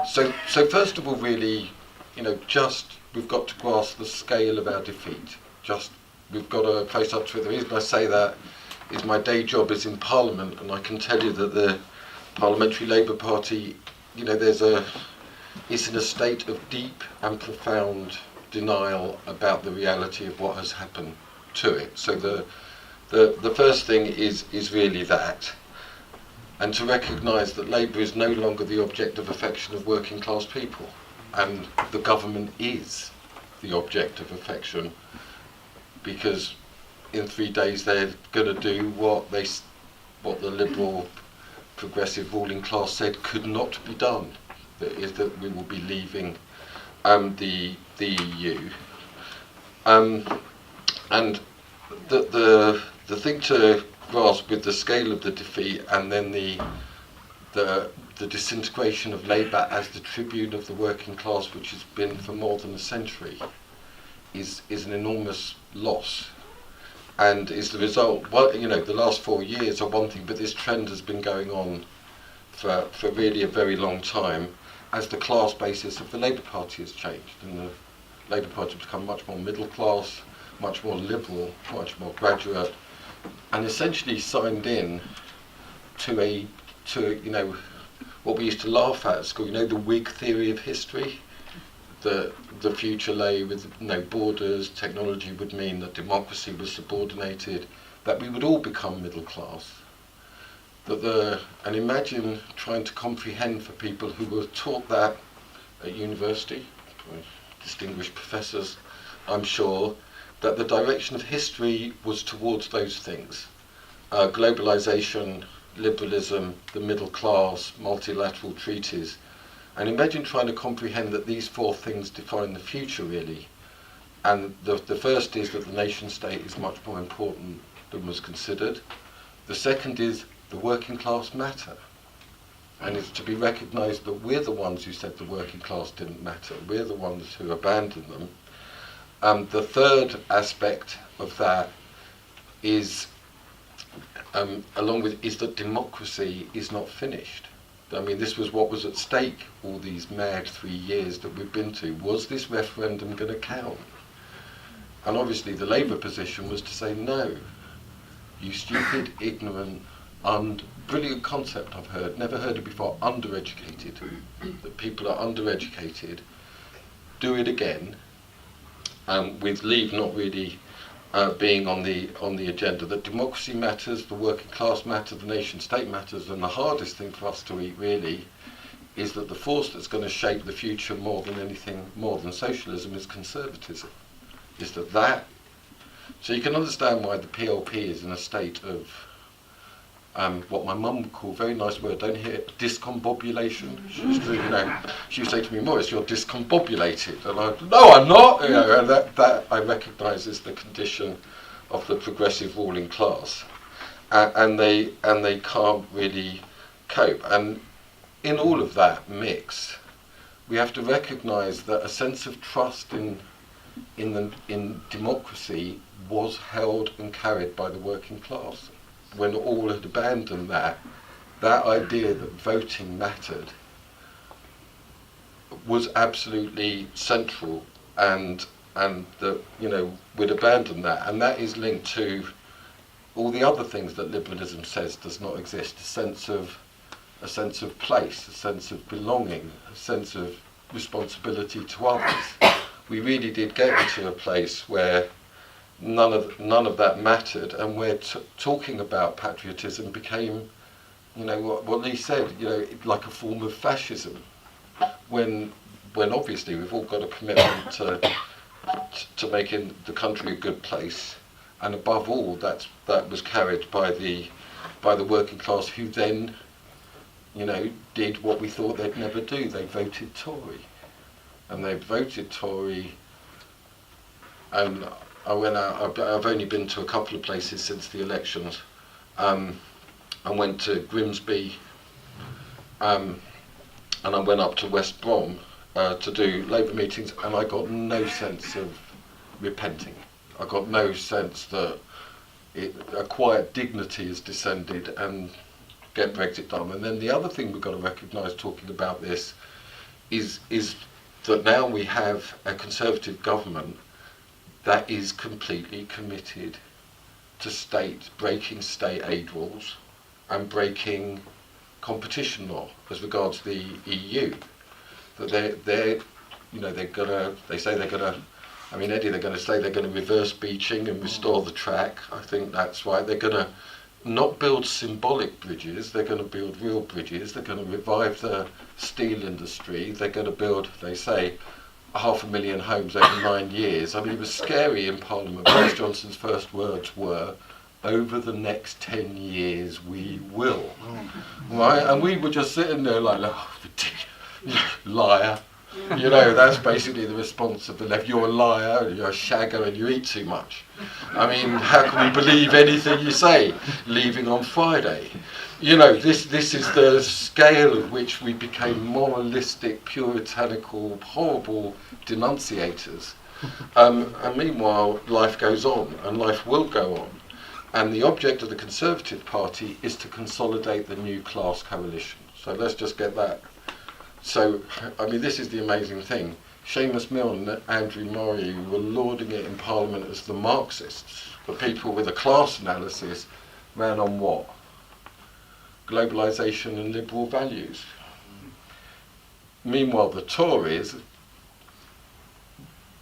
So first of all, really, just we've got to grasp the scale of our defeat. Just we've got to face up to it. The reason I say that is my day job is in Parliament, and I can tell you that the Parliamentary Labour Party, it's in a state of deep and profound denial about the reality of what has happened to it. So the first thing is really that. And to recognise that Labour is no longer the object of affection of working class people, and the government is the object of affection, because in 3 days they're going to do what the liberal progressive ruling class said could not be done. That is that we will be leaving the EU, and the thing to grasp with the scale of the defeat, and then the disintegration of Labour as the tribune of the working class, which has been for more than a century, is an enormous loss, and is the result. Well, the last 4 years are one thing, but this trend has been going on for really a very long time, as the class basis of the Labour Party has changed, and the Labour Party has become much more middle class, much more liberal, much more graduate, and essentially signed in to what we used to laugh at school, the Whig theory of history. The future lay with no borders. Technology would mean that democracy was subordinated, that we would all become middle class. And imagine trying to comprehend for people who were taught that at university, distinguished professors, I'm sure, that the direction of history was towards those things. Globalization, liberalism, the middle class, multilateral treaties. And imagine trying to comprehend that these 4 things define the future, really. And the first is that the nation state is much more important than was considered. The second is the working class matter. And it's to be recognised that we're the ones who said the working class didn't matter. We're the ones who abandoned them. The third aspect of that is, is that democracy is not finished. I mean, this was what was at stake all these mad 3 years that we've been to. Was this referendum going to count? And obviously the Labour position was to say, no, you stupid, ignorant, brilliant concept I've heard, never heard it before, undereducated, that people are undereducated, do it again, with Leave not really being on the agenda, that democracy matters, the working class matters, the nation state matters, and the hardest thing for us to eat really is that the force that's going to shape the future more than anything, more than socialism, is conservatism. Is that so you can understand why the PLP is in a state of what my mum would call, very nice word, don't hear it, discombobulation. She used to, she would say to me, Maurice, you're discombobulated. And no, I'm not. And that I recognise as the condition of the progressive ruling class, and they can't really cope. And in all of that mix, we have to recognise that a sense of trust in democracy was held and carried by the working class. When all had abandoned that idea that voting mattered was absolutely central, and that we'd abandon that, and that is linked to all the other things that liberalism says does not exist: a sense of place, a sense of belonging, a sense of responsibility to others. We really did get into a place where none of that mattered, and where talking about patriotism became, what Lee said, like a form of fascism. When obviously we've all got a commitment to making the country a good place, and above all that was carried by the working class, who then, did what we thought they'd never do. They voted Tory, and they voted Tory, and I went out. I've only been to a couple of places since the elections. I went to Grimsby, and I went up to West Brom to do Labour meetings, and I got no sense of repenting. I got no sense that a quiet dignity has descended and get Brexit done. And then the other thing we've got to recognise, talking about this, is that now we have a Conservative government that is completely committed to breaking state aid rules and breaking competition law as regards the EU. That they say they're gonna. I mean, Eddie, they're going to say they're going to reverse beaching and restore the track. I think that's right. They're going to not build symbolic bridges. They're going to build real bridges. They're going to revive the steel industry. They're going to build, they say, 500,000 homes over 9 years. I mean, it was scary in Parliament. Boris Johnson's first words were, "Over the next 10 years, we will." Right? And we were just sitting there like, oh, liar. You know, that's basically the response of the left. You're a liar, you're a shagger, and you eat too much. I mean, how can we believe anything you say? Leaving on Friday. You know, this is the scale at which we became moralistic, puritanical, horrible denunciators. And meanwhile, life goes on, and life will go on. And the object of the Conservative Party is to consolidate the new class coalition. So let's just get that. So, I mean, this is the amazing thing. Seamus Milne and Andrew Murray were lauding it in Parliament as the Marxists. The people with a class analysis ran on what? Globalisation and liberal values. Meanwhile, the Tories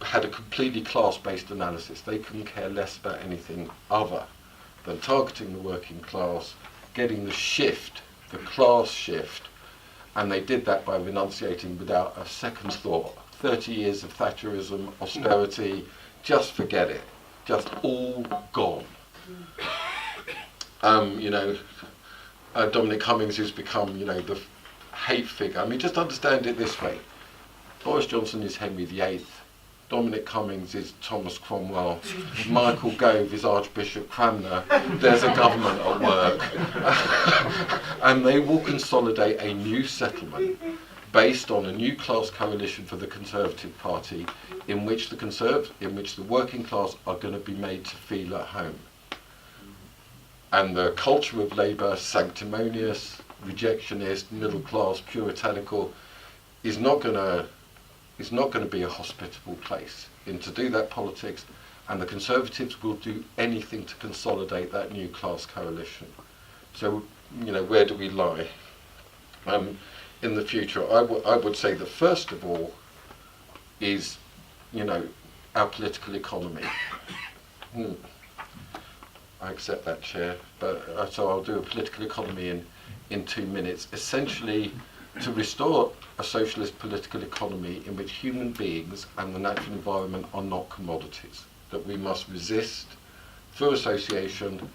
had a completely class-based analysis. They couldn't care less about anything other than targeting the working class, getting the shift, the class shift, and they did that by renunciating without a second thought. 30 years of Thatcherism, austerity, just forget it. Just all gone. Dominic Cummings has become, the hate figure. I mean, just understand it this way. Boris Johnson is Henry VIII. Dominic Cummings is Thomas Cromwell. Michael Gove is Archbishop Cranmer. There's a government at work. And they will consolidate a new settlement based on a new class coalition for the Conservative Party in which the working class are going to be made to feel at home. And the culture of Labour, sanctimonious, rejectionist, middle class, puritanical, is not going to be a hospitable place. And to do that politics, and the Conservatives will do anything to consolidate that new class coalition. So, where do we lie? In the future, I would say that first of all is, our political economy. I accept that, Chair, but so I'll do a political economy in 2 minutes. Essentially, to restore a socialist political economy in which human beings and the natural environment are not commodities, that we must resist through association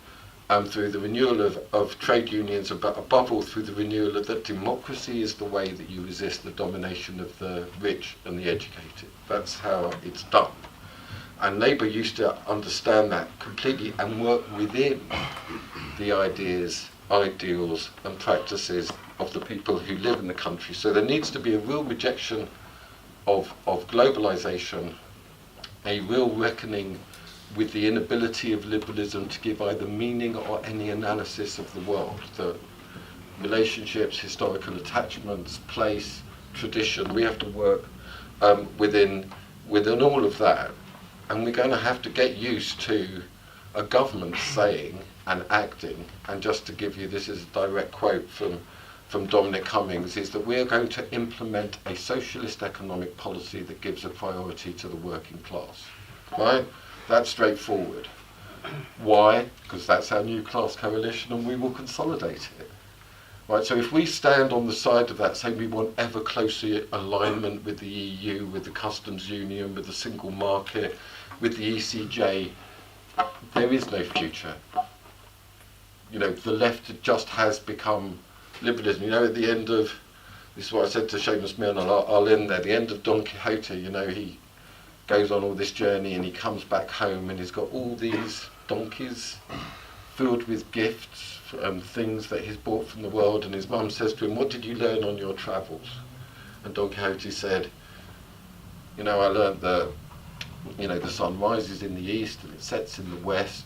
and through the renewal of trade unions, but above all through the renewal of that democracy is the way that you resist the domination of the rich and the educated. That's how it's done. And Labour used to understand that completely and work within the ideas, ideals and practices of the people who live in the country. So there needs to be a real rejection of globalisation, a real reckoning with the inability of liberalism to give either meaning or any analysis of the world. The relationships, historical attachments, place, tradition, we have to work within all of that. And we're going to have to get used to a government saying and acting, and just to give you, this is a direct quote from Dominic Cummings, is that we are going to implement a socialist economic policy that gives a priority to the working class. Right? That's straightforward. Why? Because that's our new class coalition and we will consolidate it. Right, so if we stand on the side of that, saying we want ever closer alignment with the EU, with the customs union, with the single market, with the ECJ, there is no future. The left just has become liberalism. At the end of, this is what I said to Seamus Milne, I'll end there, the end of Don Quixote, he goes on all this journey and he comes back home and he's got all these donkeys filled with gifts and things that he's bought from the world, and his mum says to him, "What did you learn on your travels?" And Don Quixote said, I learned that the sun rises in the east and it sets in the west.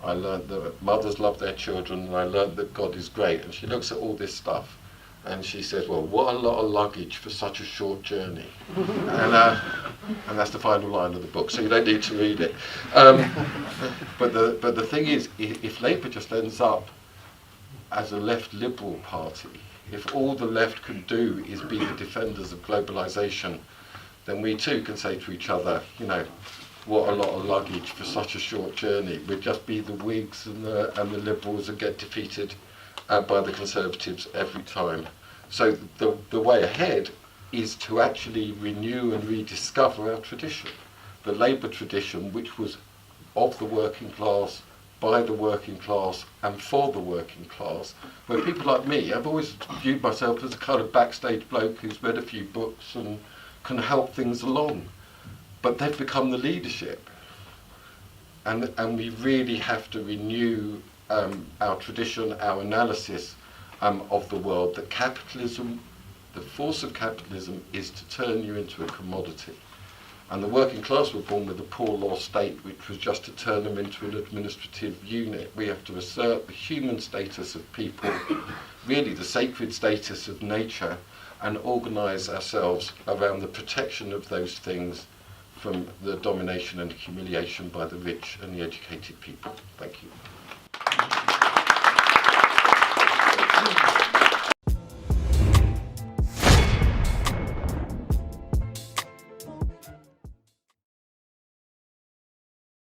I learned that mothers love their children, and I learned that God is great. And she looks at all this stuff And she says, well, what a lot of luggage for such a short journey. And that's the final line of the book, so you don't need to read it. But the thing is, if Labour just ends up as a left liberal party, if all the left can do is be the defenders of globalisation, then we too can say to each other, you know, what a lot of luggage for such a short journey. We'd just be the Whigs and the Liberals and get defeated by the Conservatives every time. So the way ahead is to actually renew and rediscover our tradition. The Labour tradition, which was of the working class, by the working class and for the working class, where people like me, I've always viewed myself as a kind of backstage bloke who's read a few books and can help things along. But they've become the leadership. And we really have to renew our tradition, our analysis of the world, that capitalism, the force of capitalism is to turn you into a commodity. And the working class were born with a poor law state, which was just to turn them into an administrative unit. We have to assert the human status of people, really the sacred status of nature, and organise ourselves around the protection of those things from the domination and humiliation by the rich and the educated people. Thank you.